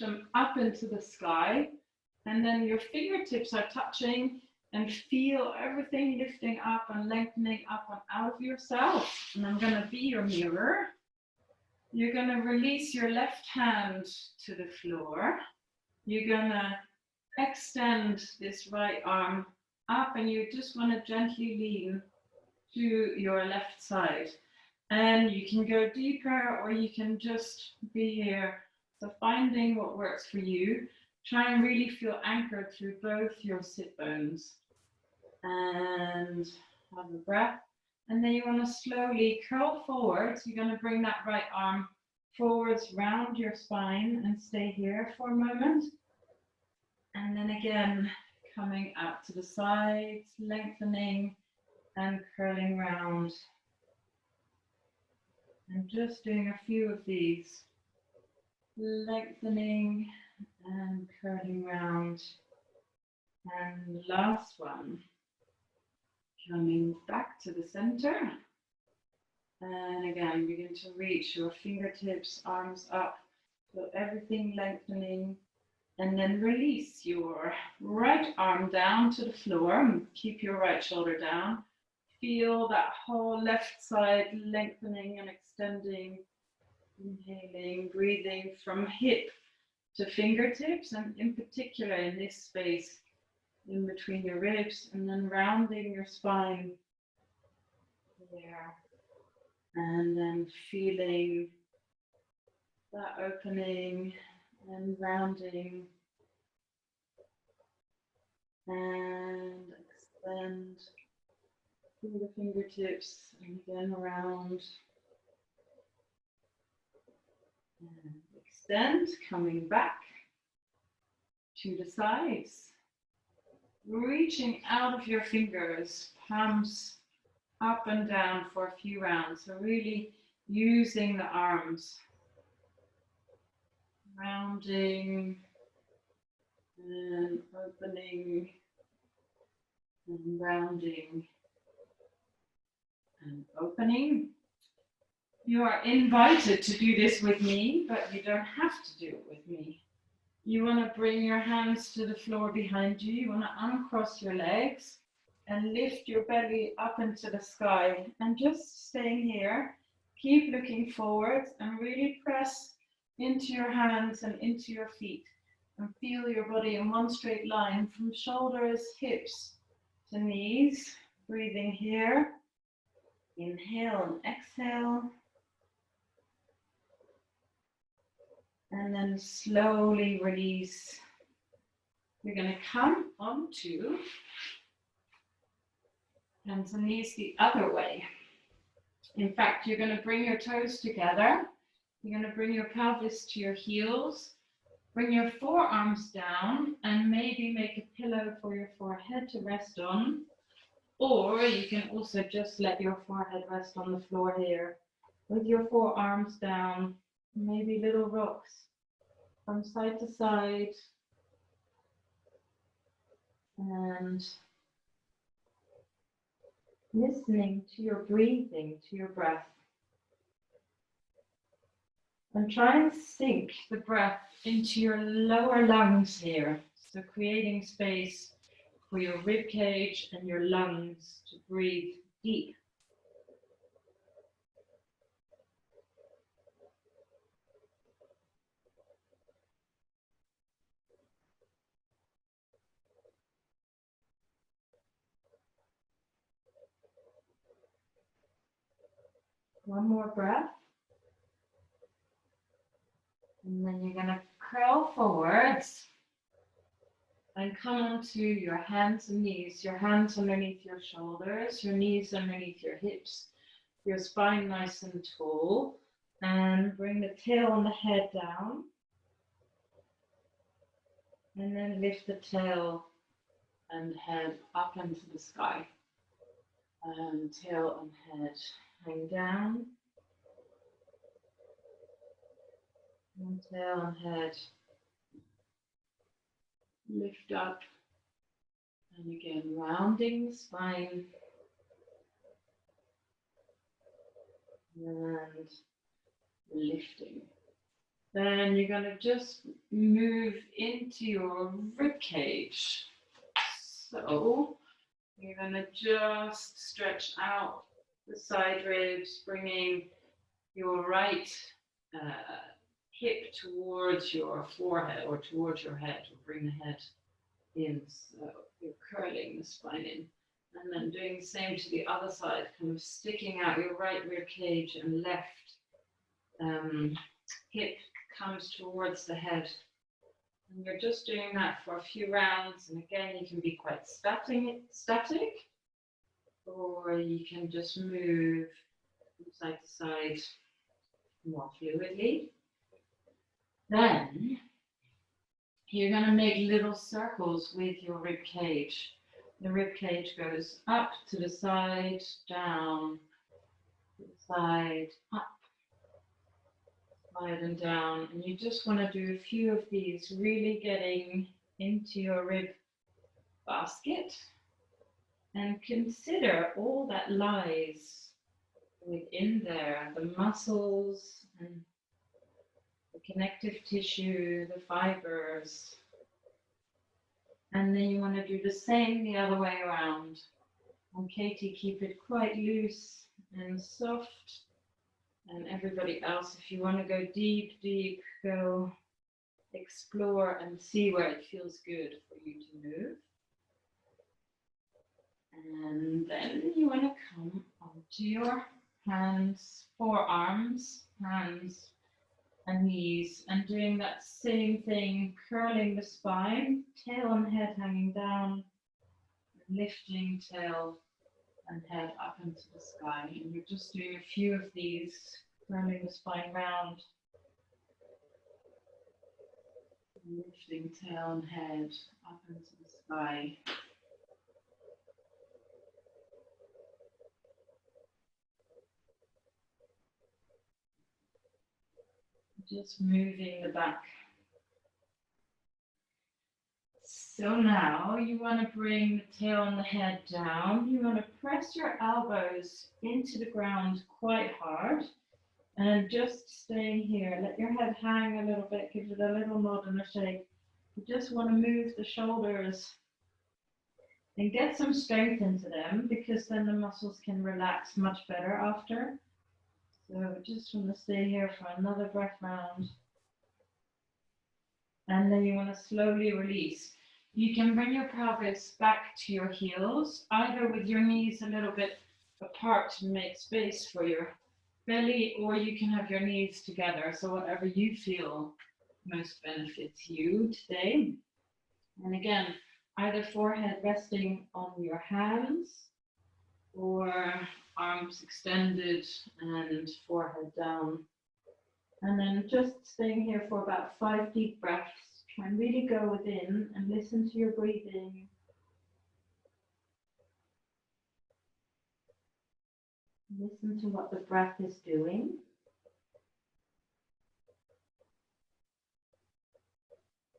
them up into the sky, and then your fingertips are touching, and feel everything lifting up and lengthening up and out of yourself. And I'm going to be your mirror. You're going to release your left hand to the floor. You're going to extend this right arm up, and you just want to gently lean to your left side. And you can go deeper, or you can just be here. So finding what works for you. Try and really feel anchored through both your sit bones. And have a breath. And then you want to slowly curl forward. So you're going to bring that right arm forwards round your spine and stay here for a moment. And then again, coming out to the sides, lengthening and curling round. And just doing a few of these. Lengthening and curling round. And last one. Coming back to the center. And again, begin to reach your fingertips, arms up. So everything lengthening. And then release your right arm down to the floor. Keep your right shoulder down. Feel that whole left side lengthening and extending. Inhaling, breathing from hip to fingertips, and in particular in this space in between your ribs, and then rounding your spine there. And then feeling that opening and rounding. And extend through the fingertips and again around. And extend, coming back to the sides. Reaching out of your fingers, palms up and down for a few rounds. So really using the arms. Rounding and opening and rounding and opening. You are invited to do this with me, but you don't have to do it with me. You want to bring your hands to the floor behind you. You want to uncross your legs and lift your belly up into the sky. And just staying here, keep looking forward and really press into your hands and into your feet. And feel your body in one straight line from shoulders, hips to knees. Breathing here. Inhale and exhale. And then slowly release. You're going to come onto hands and knees the other way. In fact, you're going to bring your toes together. You're going to bring your pelvis to your heels. Bring your forearms down and maybe make a pillow for your forehead to rest on. Or you can also just let your forehead rest on the floor here with your forearms down. Maybe little rocks from side to side, and listening to your breathing, to your breath. And try and sink the breath into your lower lungs here. So creating space for your rib cage and your lungs to breathe deep. One more breath. And then you're going to curl forwards and come onto your hands and knees. Your hands underneath your shoulders, your knees underneath your hips, your spine nice and tall. And bring the tail and the head down. And then lift the tail and head up into the sky. And tail and head hang down. And tail and head lift up. And again, rounding the spine. And lifting. Then you're going to just move into your rib cage. So you're going to just stretch out the side ribs, bringing your right hip towards your forehead or towards your head, or bring the head in. So you're curling the spine in. And then doing the same to the other side, kind of sticking out your right rib cage and left hip comes towards the head. And you're just doing that for a few rounds. And again, you can be quite static, or you can just move from side to side more fluidly. Then you're going to make little circles with your rib cage. The rib cage goes up to the side, down, to the side, up, side and down. And you just want to do a few of these, really getting into your rib basket. And consider all that lies within there, the muscles and the connective tissue, the fibers. And then you want to do the same the other way around. And Katie, keep it quite loose and soft. And everybody else, if you want to go deep, deep, go explore and see where it feels good for you to move. And then you want to come onto your hands, forearms, hands, and knees, and doing that same thing, curling the spine, tail and head hanging down, lifting tail and head up into the sky. And you're just doing a few of these, curling the spine round, lifting tail and head up into the sky. Just moving the back. So now you want to bring the tail and the head down. You want to press your elbows into the ground quite hard and just stay here. Let your head hang a little bit, give it a little nod and a shake. You just want to move the shoulders and get some strength into them, because then the muscles can relax much better after. So just want to stay here for another breath round. And then you want to slowly release. You can bring your pelvis back to your heels, either with your knees a little bit apart to make space for your belly, or you can have your knees together. So whatever you feel most benefits you today. And again, either forehead resting on your hands, or arms extended and forehead down. And then just staying here for about 5 deep breaths. Try and really go within and listen to your breathing. Listen to what the breath is doing.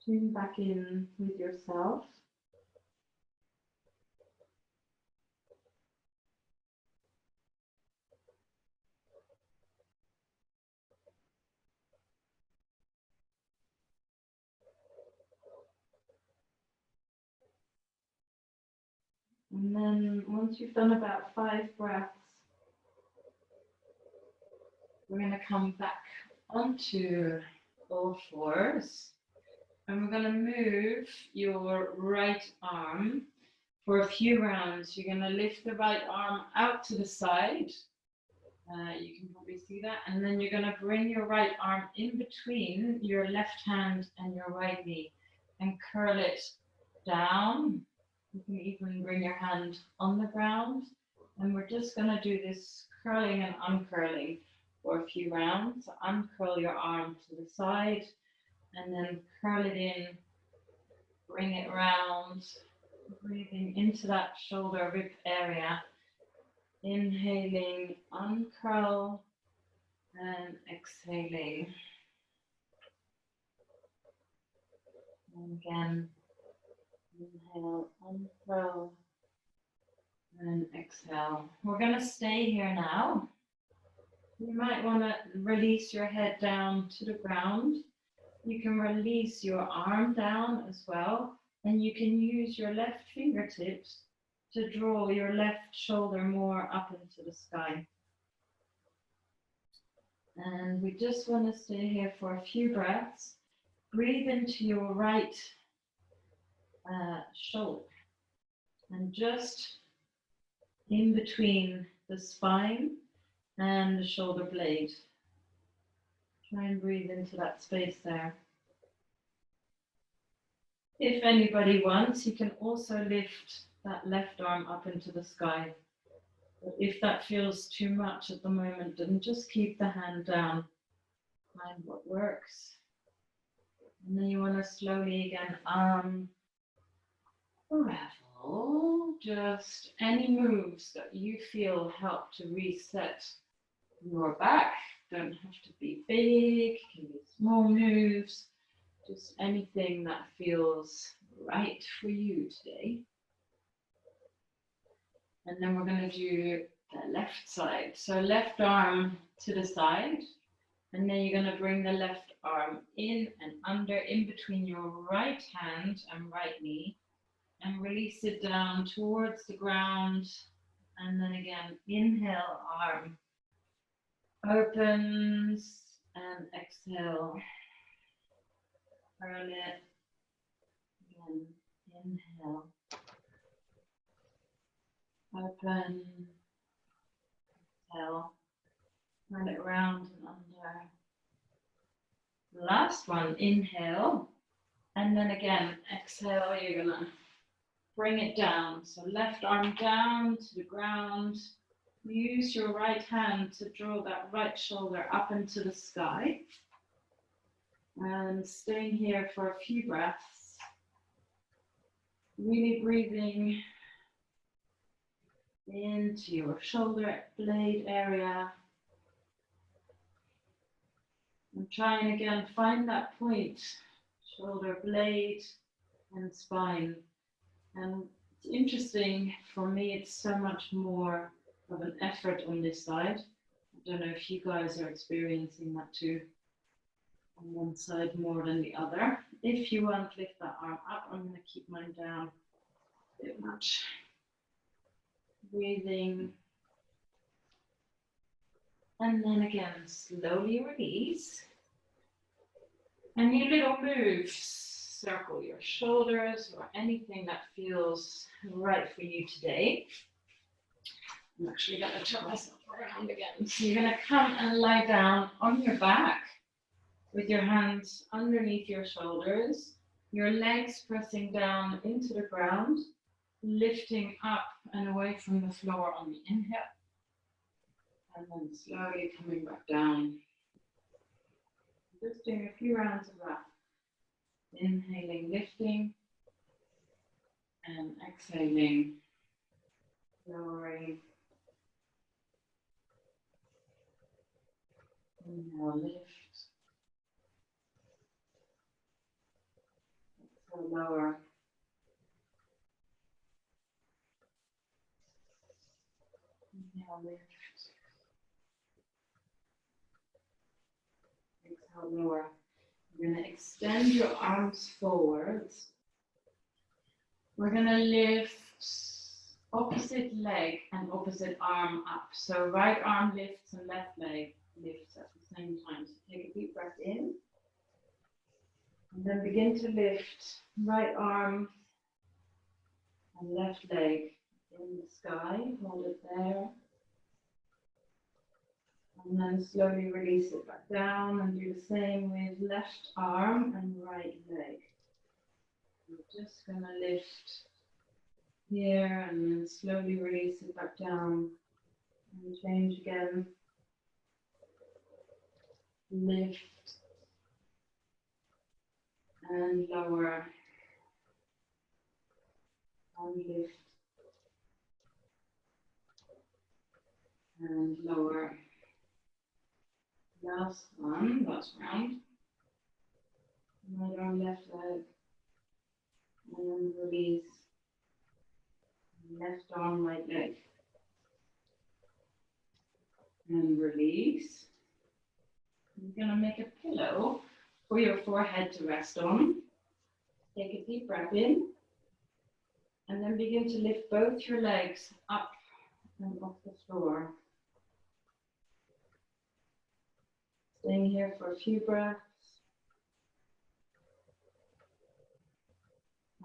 Tune back in with yourself. And then once you've done about 5 breaths, we're going to come back onto all fours. And we're going to move your right arm for a few rounds. You're going to lift the right arm out to the side. You can probably see that. And then you're going to bring your right arm in between your left hand and your right knee and curl it down. You can even bring your hand on the ground. And we're just going to do this curling and uncurling for a few rounds. So uncurl your arm to the side and then curl it in, bring it round, breathing into that shoulder rib area. Inhaling, uncurl, and exhaling. And again, inhale, uncurl, and exhale. We're going to stay here now. You might want to release your head down to the ground. You can release your arm down as well, and you can use your left fingertips to draw your left shoulder more up into the sky. And we just want to stay here for a few breaths. Breathe into your right shoulder, and just in between the spine and the shoulder blade. Try and breathe into that space there. If anybody wants, you can also lift that left arm up into the sky. But if that feels too much at the moment, then just keep the hand down. Find what works. And then you want to slowly again unravel just any moves that you feel help to reset your back. Don't have to be big, it can be small moves, just anything that feels right for you today. And then we're going to do the left side. So left arm to the side, and then you're going to bring the left arm in and under, in between your right hand and right knee, and release it down towards the ground. And then again, inhale, arm opens, and exhale, curl it. Again, inhale, open, exhale, turn it around and under. Last one, inhale, and then again, exhale, you're gonna bring it down. So left arm down to the ground. Use your right hand to draw that right shoulder up into the sky. And staying here for a few breaths. Really breathing into your shoulder blade area. And try and again find that point, shoulder blade and spine. And it's interesting, for me it's so much more of an effort on this side. I don't know if you guys are experiencing that too. On one side more than the other. If you want, lift that arm up. I'm going to keep mine down a bit much. Breathing. And then again, slowly release. And your little moves, circle your shoulders or anything that feels right for you today. I'm actually going to turn myself around again. So you're going to come and lie down on your back with your hands underneath your shoulders, your legs pressing down into the ground, lifting up and away from the floor on the inhale. And then slowly coming back down. Just doing a few rounds of that. Inhaling, lifting, and exhaling, lowering. Inhale, lift. Exhale, lower. Inhale, lift. Exhale, lower. You're going to extend your arms forwards. We're going to lift opposite leg and opposite arm up. So right arm lifts and left leg lifts at the same time. So take a deep breath in. And then begin to lift right arm and left leg in the sky. Hold it there. And then slowly release it back down and do the same with left arm and right leg. We're just going to lift here and then slowly release it back down and change again. Lift and lower and lift and lower. Last one, last round. Right arm, left leg, and release. Left arm, right leg. and release. You're going to make a pillow for your forehead to rest on. Take a deep breath in, and then begin to lift both your legs up and off the floor. Staying here for a few breaths.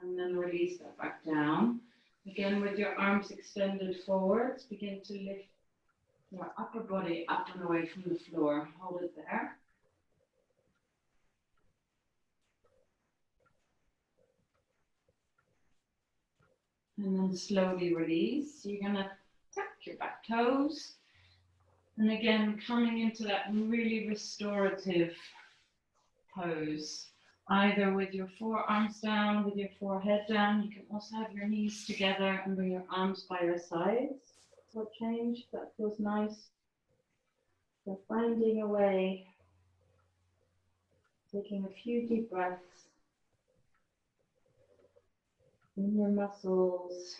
And then release that back down. Again, with your arms extended forwards, begin to lift your upper body up and away from the floor. Hold it there. And then slowly release. You're going to tap your back toes. And again, coming into that really restorative pose. Either with your forearms down, with your forehead down. You can also have your knees together and bring your arms by your sides. For change, that feels nice. So finding a way, taking a few deep breaths in your muscles.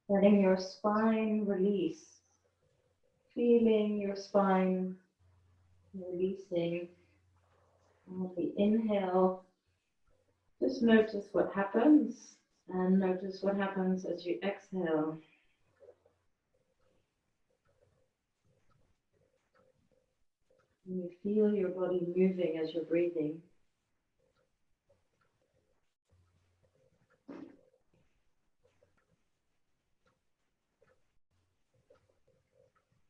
Letting your spine release. Feeling your spine releasing. On the inhale, just notice what happens, and notice what happens as you exhale. And you feel your body moving as you're breathing.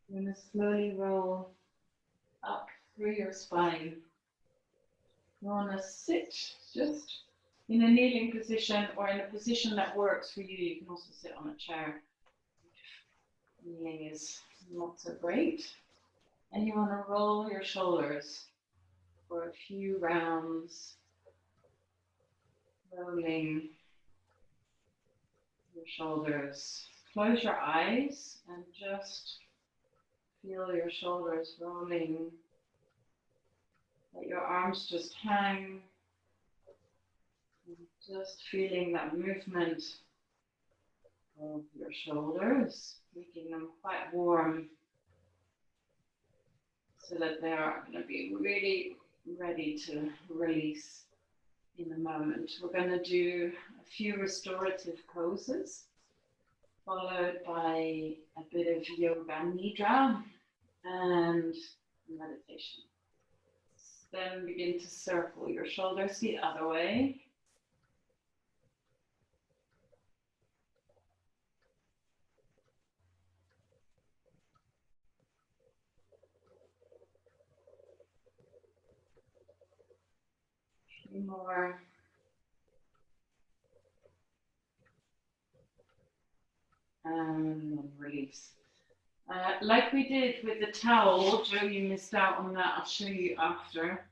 You're going to slowly roll up through your spine. You want to sit just in a kneeling position or in a position that works for you. You can also sit on a chair. Kneeling is not so great. And you want to roll your shoulders for a few rounds. Rolling your shoulders. Close your eyes and just feel your shoulders rolling. Let your arms just hang. Just feeling that movement of your shoulders, making them quite warm so that they are going to be really ready to release in a moment. We're going to do a few restorative poses, followed by a bit of yoga nidra and meditation. Then begin to circle your shoulders the other way. A few more. And then release. Like we did with the towel, Joe, you missed out on that. I'll show you after.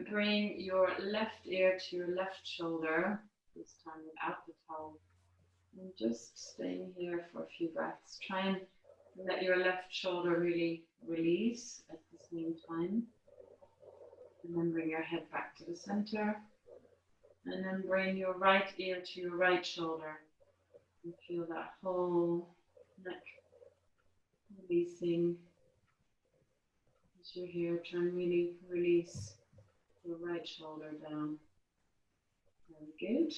Bring your left ear to your left shoulder, this time without the towel. And just staying here for a few breaths. Try and let your left shoulder really release at the same time. And then bring your head back to the center. And then bring your right ear to your right shoulder. And feel that whole neck releasing. As you're here, try and really release your right shoulder down. Very good.